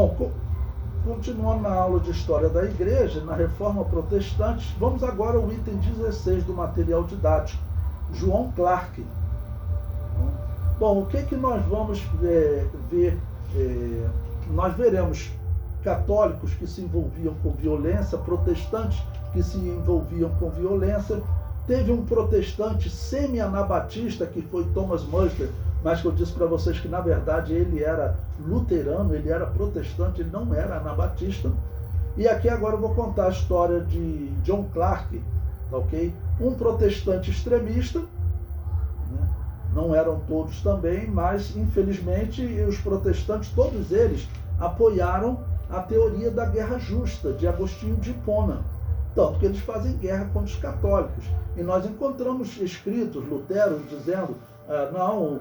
Bom, continuando na aula de História da Igreja, na Reforma Protestante, vamos agora ao item 16 do material didático, João Clarke. Bom, o que nós vamos ver? Nós veremos católicos que se envolviam com violência, protestantes que se envolviam com violência. Teve um protestante semi-anabatista, que foi Thomas Muster, mas que eu disse para vocês que, na verdade, ele era luterano, ele era protestante, ele não era anabatista. E aqui agora eu vou contar a história de John Clarke, ok? Um protestante extremista, né? Não eram todos também, mas, infelizmente, os protestantes, todos eles, apoiaram a teoria da guerra justa, de Agostinho de Hipona. Tanto que eles fazem guerra contra os católicos. E nós encontramos escritos, Lutero, dizendo, não,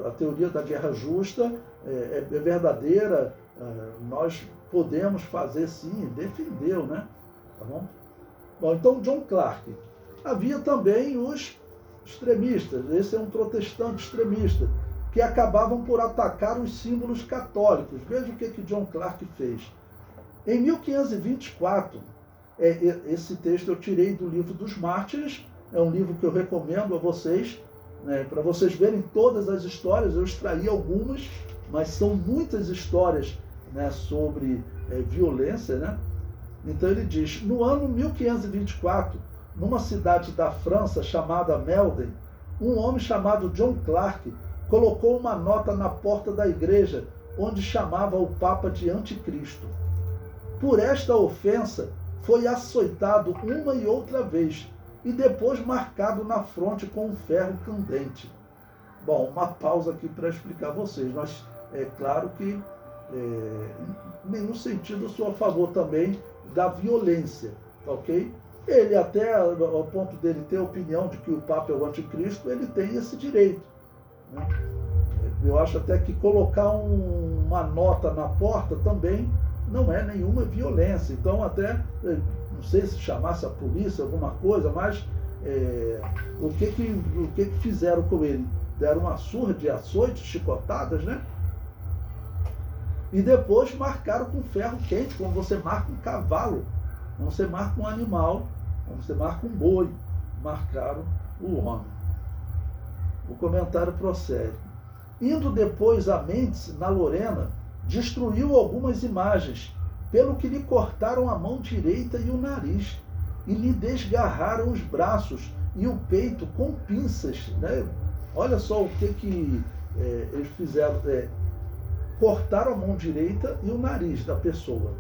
a teoria da guerra justa é verdadeira, nós podemos fazer sim, defendeu, né? Tá bom? Bom, então John Clarke. Havia também os extremistas, esse é um protestante extremista, que acabavam por atacar os símbolos católicos. Veja o que John Clarke fez. Em 1524, esse texto eu tirei do livro dos Mártires, é um livro que eu recomendo a vocês, né, para vocês verem todas as histórias. Eu extraí algumas, mas são muitas histórias, né, sobre violência, né? Então ele diz, no ano 1524, numa cidade da França chamada Melden, um homem chamado John Clarke colocou uma nota na porta da igreja, onde chamava o Papa de Anticristo. Por esta ofensa, foi açoitado uma e outra vez, e depois marcado na fronte com um ferro candente. Bom, uma pausa aqui para explicar a vocês, mas é claro que em nenhum sentido eu sou a favor também da violência, ok? Ele até, ao ponto dele ter a opinião de que o Papa é o Anticristo, ele tem esse direito, né? Eu acho até que colocar uma nota na porta também não é nenhuma violência. Então até, não sei se chamasse a polícia, alguma coisa, mas o que fizeram com ele? Deram uma surra de açoites, chicotadas, né? E depois marcaram com ferro quente, como você marca um cavalo, como você marca um animal, como você marca um boi. Marcaram o homem. O comentário prossegue. Indo depois a Mendes, na Lorena, destruiu algumas imagens, pelo que lhe cortaram a mão direita e o nariz, e lhe desgarraram os braços e o peito com pinças, né? Olha só o que eles fizeram. Cortaram a mão direita e o nariz da pessoa.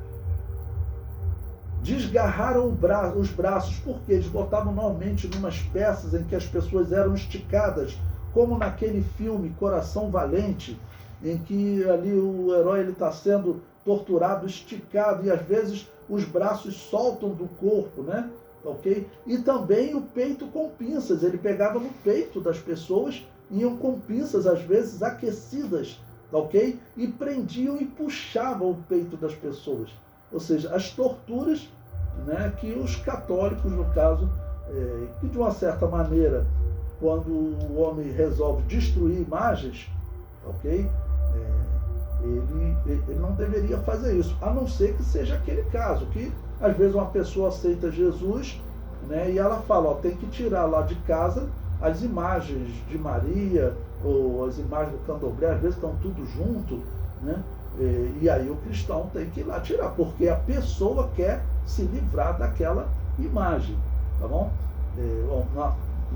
Desgarraram os braços, porque eles botavam normalmente numas peças em que as pessoas eram esticadas, como naquele filme Coração Valente, em que ali o herói está sendo torturado, esticado, e às vezes os braços soltam do corpo, né? Ok? E também o peito com pinças. Ele pegava no peito das pessoas, iam com pinças, às vezes aquecidas, ok? E prendiam e puxavam o peito das pessoas. Ou seja, as torturas, né, que os católicos, no caso, que de uma certa maneira, quando o homem resolve destruir imagens, ok? Ele não deveria fazer isso, a não ser que seja aquele caso, que às vezes uma pessoa aceita Jesus, né, e ela fala, ó, tem que tirar lá de casa as imagens de Maria, ou as imagens do candomblé, às vezes estão tudo junto, né? E aí o cristão tem que ir lá tirar, porque a pessoa quer se livrar daquela imagem, tá bom?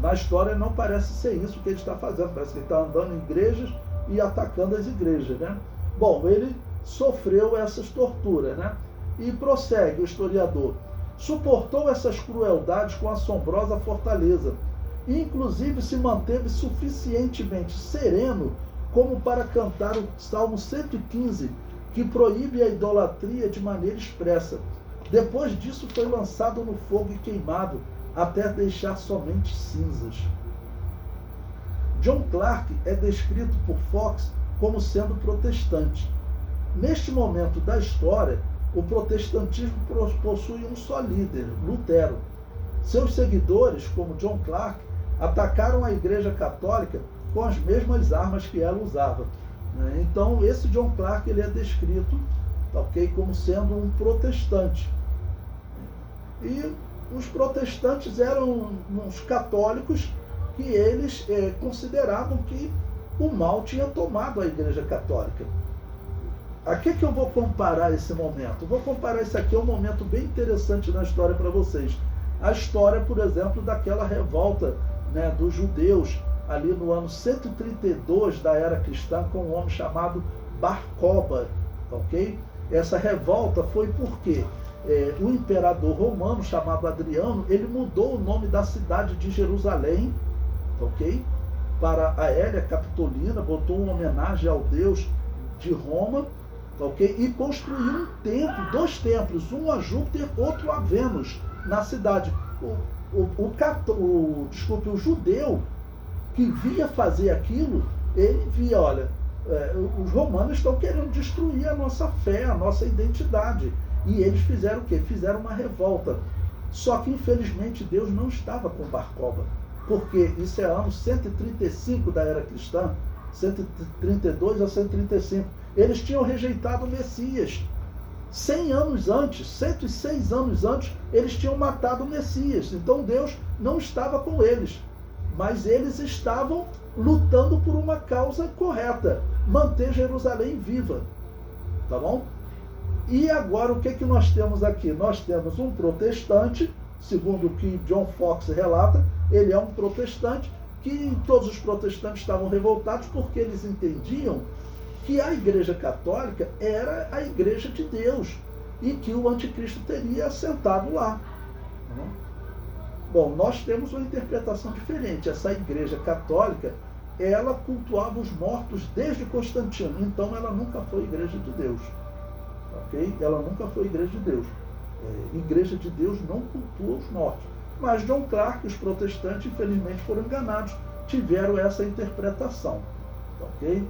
Na história não parece ser isso que ele está fazendo, parece que ele está andando em igrejas e atacando as igrejas, né? Bom, ele sofreu essas torturas, né? E prossegue o historiador. Suportou essas crueldades com assombrosa fortaleza, e inclusive se manteve suficientemente sereno como para cantar o Salmo 115, que proíbe a idolatria de maneira expressa. Depois disso foi lançado no fogo e queimado, até deixar somente cinzas. John Clarke é descrito por Fox como sendo protestante. Neste momento da história, o protestantismo possui um só líder, Lutero. Seus seguidores, como John Clarke, atacaram a Igreja Católica com as mesmas armas que ela usava. né? Então, esse John Clarke ele é descrito, tá, ok, como sendo um protestante. E os protestantes eram uns católicos que eles consideravam que o mal tinha tomado a Igreja Católica. A que eu vou comparar esse momento? Vou comparar isso aqui a um momento bem interessante na história para vocês. A história, por exemplo, daquela revolta, né, dos judeus, ali no ano 132 da era cristã, com um homem chamado Bar Kokhba, ok? Essa revolta foi porque o imperador romano, chamado Adriano, ele mudou o nome da cidade de Jerusalém, ok? Para a Hélia Capitolina, botou uma homenagem ao deus de Roma, ok? E construiu um templo, 2 templos, um a Júpiter, outro a Vênus, na cidade. O judeu que via fazer aquilo, ele via, olha, os romanos estão querendo destruir a nossa fé, a nossa identidade. E eles fizeram o quê? Fizeram uma revolta. Só que, infelizmente, Deus não estava com Bar Kokhba, porque isso é ano 135 da era cristã, 132 a 135. Eles tinham rejeitado o Messias. 100 anos antes, 106 anos antes, eles tinham matado o Messias. Então Deus não estava com eles, mas eles estavam lutando por uma causa correta, manter Jerusalém viva. Tá bom? E agora o que nós temos aqui? Nós temos um protestante, segundo o que John Foxe relata, ele é um protestante, que todos os protestantes estavam revoltados porque eles entendiam que a Igreja Católica era a Igreja de Deus e que o anticristo teria assentado lá. Bom, nós temos uma interpretação diferente. Essa Igreja Católica, ela cultuava os mortos desde Constantino, então ela nunca foi Igreja de Deus. Ok? Ela nunca foi Igreja de Deus. Igreja de Deus não cultua os mortos. Mas John Clarke, os protestantes, infelizmente, foram enganados, tiveram essa interpretação. Ok?